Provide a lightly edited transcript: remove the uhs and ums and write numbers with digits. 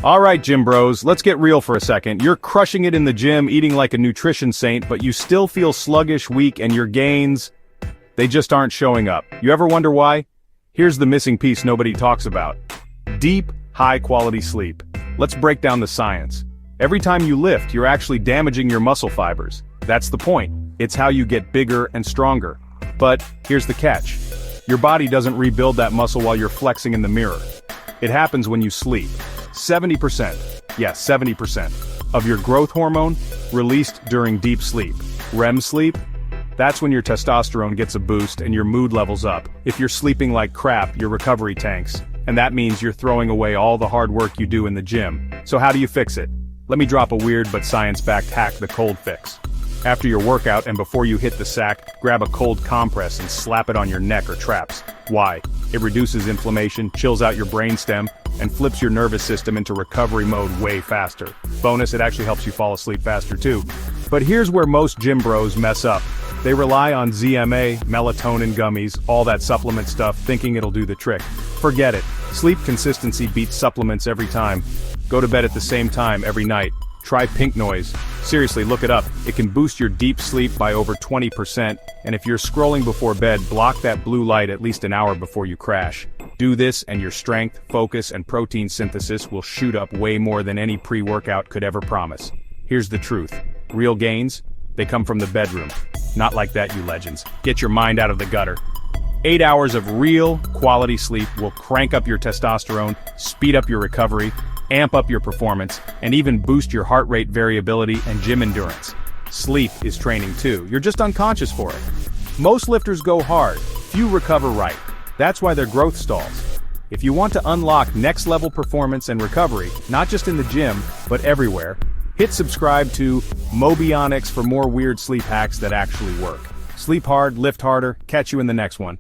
Alright gym bros, let's get real for a second. You're crushing it in the gym, eating like a nutrition saint, but you still feel sluggish, weak, and your gains, they just aren't showing up. You ever wonder why? Here's the missing piece nobody talks about. Deep, high-quality sleep. Let's break down the science. Every time you lift, you're actually damaging your muscle fibers. That's the point. It's how you get bigger and stronger. But here's the catch. Your body doesn't rebuild that muscle while you're flexing in the mirror. It happens when you sleep. 70%, yes, 70% of your growth hormone released during deep sleep. REM sleep? That's when your testosterone gets a boost and your mood levels up. If you're sleeping like crap, your recovery tanks. And that means you're throwing away all the hard work you do in the gym. So how do you fix it? Let me drop a weird but science-backed hack, the cold fix. After your workout and before you hit the sack, grab a cold compress and slap it on your neck or traps. Why? It reduces inflammation, chills out your brainstem, and flips your nervous system into recovery mode way faster. Bonus, it actually helps you fall asleep faster too. But here's where most gym bros mess up. They rely on ZMA, melatonin gummies, all that supplement stuff, thinking it'll do the trick. Forget it. Sleep consistency beats supplements every time. Go to bed at the same time every night. Try pink noise. Seriously, look it up. It can boost your deep sleep by over 20%, and if you're scrolling before bed, block that blue light at least an hour before you crash. Do this and your strength, focus, and protein synthesis will shoot up way more than any pre-workout could ever promise. Here's the truth. Real gains? They come from the bedroom. Not like that, you legends. Get your mind out of the gutter. 8 hours of real, quality sleep will crank up your testosterone, speed up your recovery, amp up your performance, and even boost your heart rate variability and gym endurance. Sleep is training too, you're just unconscious for it. Most lifters go hard, few recover right. That's why their growth stalls. If you want to unlock next-level performance and recovery, not just in the gym, but everywhere, hit subscribe to Mobionix for more weird sleep hacks that actually work. Sleep hard, lift harder, catch you in the next one.